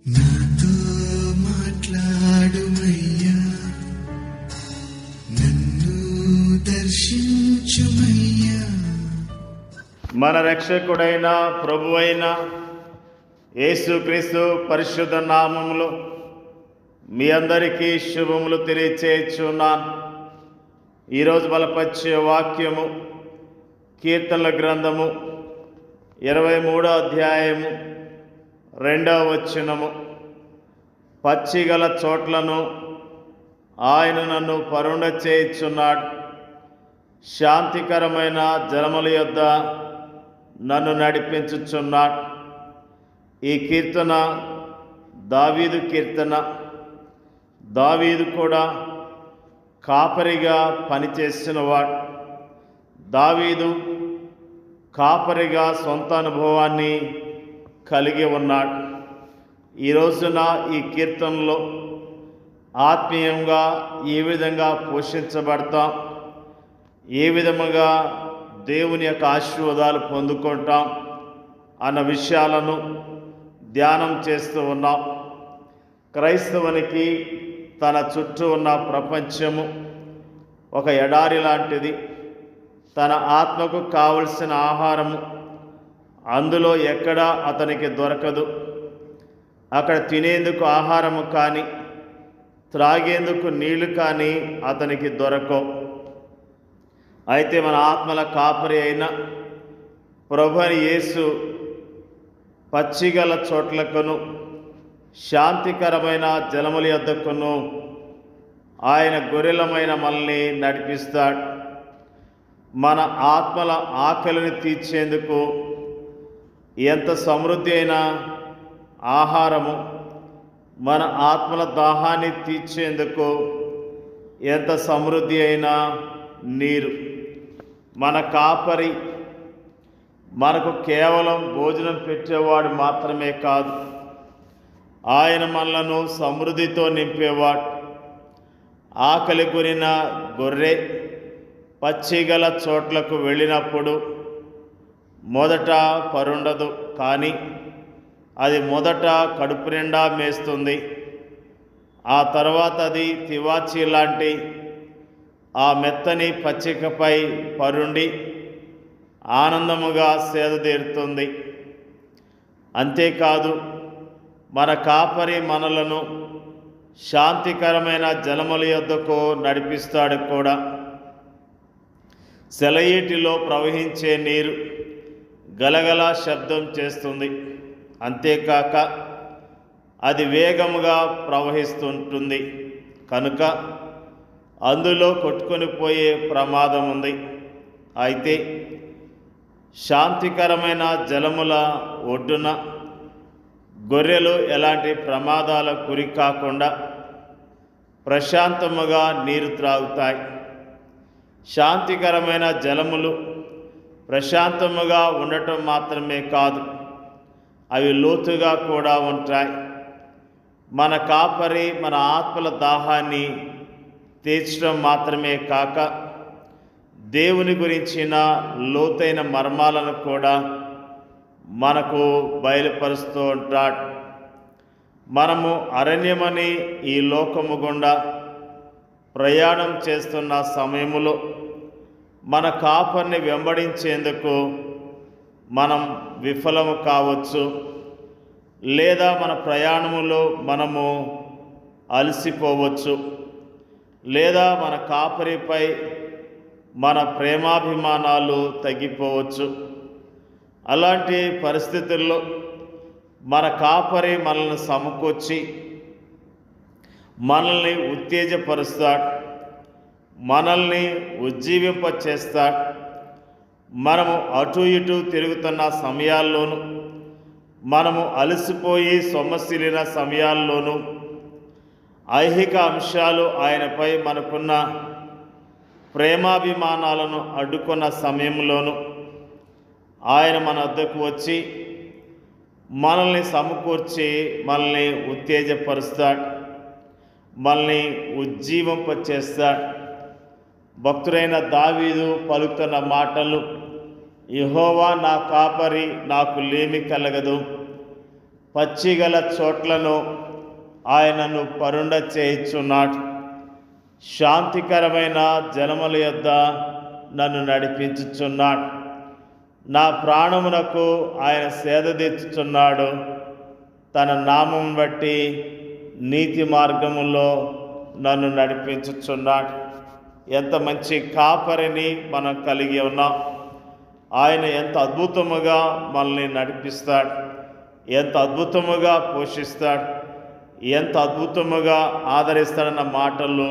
నాతో మాట్లాడుమయ్యా, నన్ను దర్శించుమయ్యా. మన రక్షకుడైన ప్రభువైన యేసుక్రీస్తు పరిశుద్ధ నామములో మీ అందరికీ శుభములు తెలియచేయుచున్నాను. ఈరోజు బలపరిచే వాక్యము కీర్తనల గ్రంథము 23వ అధ్యాయము 2వ వచనము. పచ్చిగల చోట్లను ఆయన నన్ను పరుండ చేయుచున్నాడు, శాంతికరమైన జలముల యొద్ద నన్ను నడిపించుచున్నాడు. ఈ కీర్తన దావీదు కీర్తన. దావీదు కూడా కాపరిగా పనిచేసినవాడు. దావీదు కాపరిగా సొంత అనుభవాన్ని కలిగి ఉన్నాడు. ఈ రోజున ఈ కీర్తనలో ఆత్మీయంగా ఏ విధంగా పోషించబడతాం, ఏ విధముగా దేవుని యొక్క ఆశీర్వాదాలు పొందుకుంటాం అన్న విషయాలను ధ్యానం చేస్తూ ఉన్నాం. క్రైస్తవునికి తన చుట్టూ ఉన్న ప్రపంచము ఒక ఎడారి లాంటిది. తన ఆత్మకు కావలసిన ఆహారము అందులో ఎక్కడా అతనికి దొరకదు. అక్కడ తినేందుకు ఆహారము కానీ, త్రాగేందుకు నీళ్లు కానీ అతనికి దొరకవు. అయితే మన ఆత్మల కాపరి అయిన ప్రభువైన యేసు పచ్చిగల చోట్లకును శాంతికరమైన జలముల యొద్దకును ఆయన గొర్రెలమైన మనల్ని నడిపిస్తాడు. మన ఆత్మల ఆకలిని తీర్చేందుకు ఎంత సమృద్ధి అయిన ఆహారము, మన ఆత్మల దాహాన్ని తీర్చేందుకు ఎంత సమృద్ధి అయిన నీరు. మన కాపరి మనకు కేవలం భోజనం పెట్టేవాడు మాత్రమే కాదు, ఆయన మనలను సమృద్ధితో నింపేవాడు. ఆకలి కొనిన గొర్రె పచ్చిగల చోట్లకు వెళ్ళినప్పుడు మొదట పరుండదు, కానీ అది మొదట కడుపు నిండా మేస్తుంది. ఆ తర్వాత అది తివాచీ లాంటి ఆ మెత్తని పచ్చికపై పరుండి ఆనందముగా సేదతీరుతుంది. అంతేకాదు, మన కాపరి మనలను శాంతికరమైన జలముల యొద్దకు నడిపిస్తాడు కూడా. సెలయేటిలో ప్రవహించే నీరు గలగల శబ్దం చేస్తుంది. అంతేకాక అది వేగముగా ప్రవహిస్తుంటుంది కనుక అందులో కొట్టుకొని పోయే ప్రమాదం ఉంది. అయితే శాంతికరమైన జలముల ఒడ్డున గొర్రెలు ఎలాంటి ప్రమాదాల గురి కాకుండా ప్రశాంతముగా నీరు త్రాగుతాయి. శాంతికరమైన జలములు ప్రశాంతముగా ఉండటం మాత్రమే కాదు, అవి లోతుగా కూడా ఉంటాయి. మన కాపరి మన ఆత్మల దాహాన్ని తీర్చడం మాత్రమే కాక దేవుని గురించిన లోతైన మర్మాలను కూడా మనకు బయలుపరుస్తూ ఉంటాడు. మనము అరణ్యమని ఈ లోకము గుండా ప్రయాణం చేస్తున్న సమయంలో మన కాపరిని వెంబడించేందుకు మనం విఫలము కావచ్చు, లేదా మన ప్రయాణములో మనము అలసిపోవచ్చు, లేదా మన కాపరిపై మన ప్రేమాభిమానాలు తగ్గిపోవచ్చు. అలాంటి పరిస్థితుల్లో మన కాపరి మనల్ని సమకూర్చి మనల్ని ఉత్తేజపరుస్తాడు, మనల్ని ఉజ్జీవింపచేస్తాడు. మనము అటు ఇటు తిరుగుతున్న సమయాల్లోనూ, మనము అలసిపోయి సొమ్మసిలిన సమయాల్లోనూ, ఐహిక అంశాలు ఆయనపై మనకున్న ప్రేమాభిమానాలను అడ్డుకున్న సమయంలోనూ ఆయన మన వద్దకు వచ్చి మనల్ని సమకూర్చి మనల్ని ఉత్తేజపరుస్తాడు, మనల్ని ఉజ్జీవింపచేస్తాడు. భక్తుడైన దావీదు పలుకుతున్న మాటలు, యెహోవా నా కాపరి, నాకు లేమి కలగదు. పచ్చిగల చోట్లను ఆయనను పరుండ చేయుచున్నాడు. శాంతికరమైన జలముల యొద్ద నన్ను నడిపించుచున్నాడు. నా ప్రాణమునకు ఆయన సేద తీర్చుచున్నాడు. తన నామం బట్టి నీతి మార్గములో నన్ను నడిపించుచున్నాడు. ఎంత మంచి కాపరిని మనం కలిగి ఉన్నాం. ఆయన ఎంత అద్భుతముగా మనల్ని నడిపిస్తాడు, ఎంత అద్భుతముగా పోషిస్తాడు, ఎంత అద్భుతముగా ఆదరిస్తాడన్న మాటలు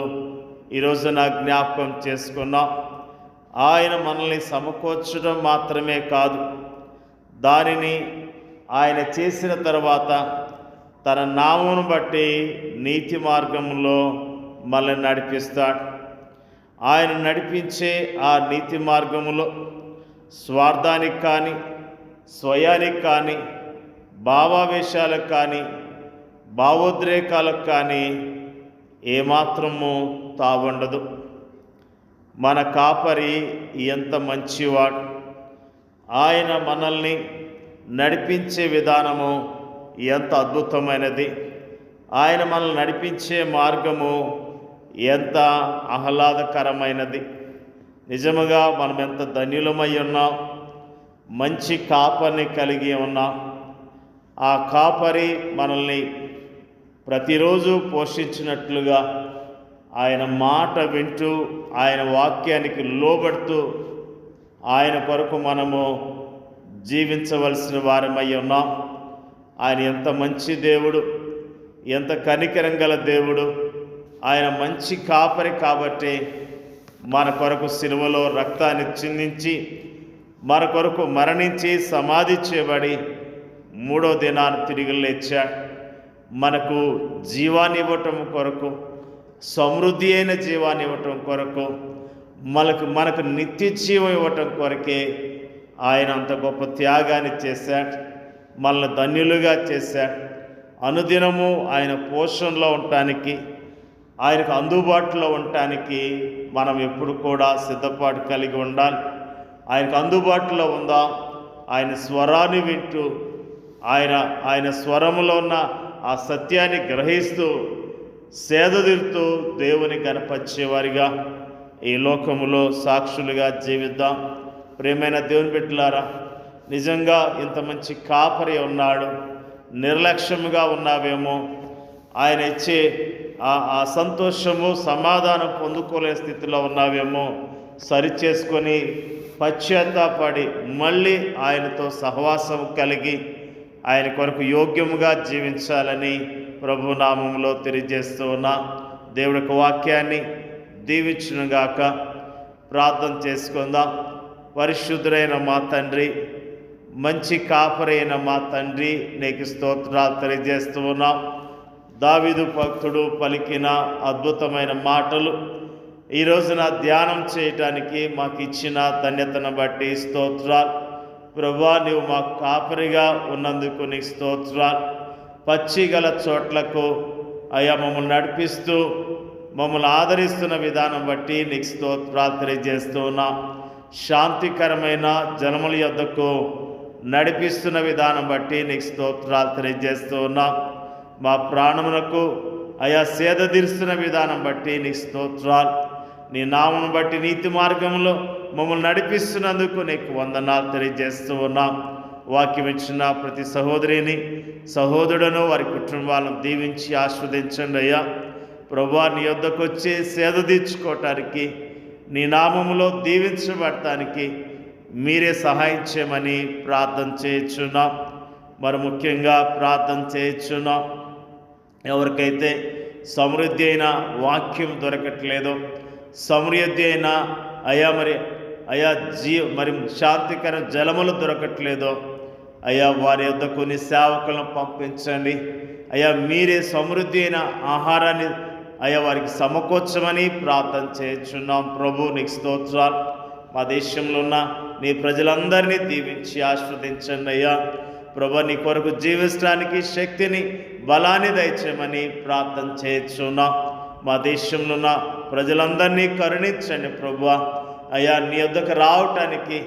ఈరోజు నా జ్ఞాపకం చేసుకున్నాం. ఆయన మనల్ని సమకూర్చడం మాత్రమే కాదు, దానిని ఆయన చేసిన తర్వాత తన నామమును బట్టి నీతి మార్గంలో మనల్ని నడిపిస్తాడు. ఆయన నడిపించే ఆ నీతి మార్గములో స్వార్థానికి కానీ, స్వయానికి కానీ, భావావేశాలకు కానీ, భావోద్రేకాలకు కానీ ఏమాత్రము తావుండదు. మన కాపరి ఎంత మంచివాడు. ఆయన మనల్ని నడిపించే విధానము ఎంత అద్భుతమైనది. ఆయన మనల్ని నడిపించే మార్గము ఎంత ఆహ్లాదకరమైనది. నిజముగా మనం ఎంత ధన్యులమై ఉన్నాం. మంచి కాపరిని కలిగి ఉన్నాం. ఆ కాపరి మనల్ని ప్రతిరోజు పోషించినట్లుగా ఆయన మాట వింటూ, ఆయన వాక్యానికి లోబడుతూ ఆయన కొరకు మనము జీవించవలసిన వారమై ఉన్నాం. ఆయన ఎంత మంచి దేవుడు, ఎంత కనికరం గల దేవుడు. ఆయన మంచి కాపరి కాబట్టి మన కొరకు సిలువలో రక్తాన్ని చిందించి, మన కొరకు మరణించి సమాధి చేయబడి మూడో దినాన్ని తిరిగి లేచాడు. మనకు జీవాన్ని ఇవ్వటం కొరకు, సమృద్ధి అయిన జీవాన్ని ఇవ్వటం కొరకు, మనకు నిత్య జీవం ఇవ్వటం కొరకే ఆయన అంత గొప్ప త్యాగాన్ని చేశాడు. మనల్ని ధన్యులుగా చేశాడు. అనుదినము ఆయన పోషణలో ఉండటానికి, ఆయనకు అందుబాటులో ఉండటానికి మనం ఎప్పుడు కూడా సిద్ధపాటు కలిగి ఉండాలి. ఆయనకు అందుబాటులో ఉందాం. ఆయన స్వరాన్ని వింటూ, ఆయన స్వరములో ఉన్న ఆ సత్యాన్ని గ్రహిస్తూ, సేదతీరుతూ దేవుని గణపరిచేవారిగా ఈ లోకములో సాక్షులుగా జీవిద్దాం. ప్రియమైన దేవుని బిడ్డలారా, నిజంగా ఇంత మంచి కాపరి ఉన్నాడు. నిర్లక్ష్యముగా ఉన్నావేమో, ఆయన ఇచ్చే ఆ సంతోషము, సమాధానం పొందుకోలేని స్థితిలో ఉన్నావేమో, సరిచేసుకొని పశ్చాత్తాపడి మళ్ళీ ఆయనతో సహవాసం కలిగి ఆయన కొరకు యోగ్యముగా జీవించాలని ప్రభునామంలో తెలియజేస్తూ ఉన్నా. దేవుడి వాక్యాన్ని దీవించునుగాక. ప్రార్థన చేసుకుందాం. పరిశుద్ధుడైన మా తండ్రి, మంచి కాపరైన మా తండ్రి, నీకు స్తోత్రాలు తెలియజేస్తూ ఉన్నాం. దావీదు భక్తుడు పలికిన అద్భుతమైన మాటలు ఈ రోజున ధ్యానం చేయటానికి మాకు ఇచ్చిన ధన్యతను బట్టి స్తోత్రాలు. ప్రభువా, నీవు మా కాపరిగా ఉన్నందుకు నీకు స్తోత్రాలు. పచ్చిగల చోట్లకు అయ్యా మమ్మల్ని నడిపిస్తూ, మమ్మల్ని ఆదరిస్తున్న విధానం బట్టి నీకు స్తోత్రాలు తెలియజేస్తూ ఉన్నాం. శాంతికరమైన జలముల యొద్దకు నడిపిస్తున్న విధానం బట్టి నీకు స్తోత్రాలు తెలియజేస్తూ ఉన్నాం. మా ప్రాణమునకు అయా సేద తీరుస్తున్న విధానం బట్టి నీకు స్తోత్రాలు. నీ నామను బట్టి నీతి మార్గంలో మమ్మల్ని నడిపిస్తున్నందుకు నీకు వందనాలు తెలియజేస్తూ ఉన్నాం. వాక్యం ఇచ్చిన ప్రతి సహోదరిని, సహోదరులను, వారి కుటుంబాలను దీవించి ఆస్వాదించండి అయ్యా. ప్రభువా, నీ యొద్దకు వచ్చి సేద తీర్చుకోవటానికి, నీ నామములో దీవించబడటానికి మీరే సహాయం చేయమని ప్రార్థన చేయుచున్నాం. మరి ముఖ్యంగా ప్రార్థన చేయుచున్నాం, ఎవరికైతే సమృద్ధి అయిన వాక్యం దొరకట్లేదో, సమృద్ధి అయిన మరి శాంతికర జలములు దొరకట్లేదో అయ్యా, వారి యొద్ద కొన్ని సేవకులను పంపించండి అయ్యా. మీరే సమృద్ధి అయిన ఆహారాన్ని వారికి సమకూర్చమని ప్రార్థన చేయుచున్నాం. ప్రభు, నీకు స్తోత్రాలు. మా దేశంలో ఉన్న నీ ప్రజలందరినీ దీవించి ఆస్వాదించండి అయ్యా. ప్రభు, నీ కొరకు జీవించడానికి శక్తిని, బలాన్ని దయచేయమని ప్రార్థన చేయుచున్నాం. మా దేశంలో ఉన్న ప్రజలందరినీ కరుణించండి ప్రభువా. అయ్యా, నీ వద్దకు రావటానికి,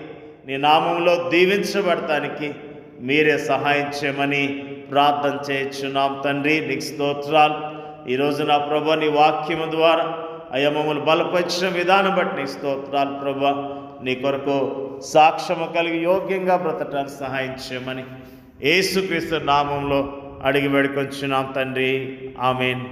నీ నామంలో దీవించబడటానికి మీరే సహాయం చేయమని ప్రార్థన చేయించున్నాం తండ్రి. నీకు స్తోత్రాలు. ఈరోజు నా ప్రభా నీ వాక్యము ద్వారా అయ్యా మమ్మల్ని బలపరిచిన విధానం బట్టి నీ స్తోత్రాలు ప్రభా. నీ కొరకు సాక్ష్యము కలిగి యోగ్యంగా బ్రతకడానికి సహాయం చేయమని యేసుక్రీస్తు నామంలో అడిగి వేడుకొంచున్నాం తండ్రి. ఆమేన్.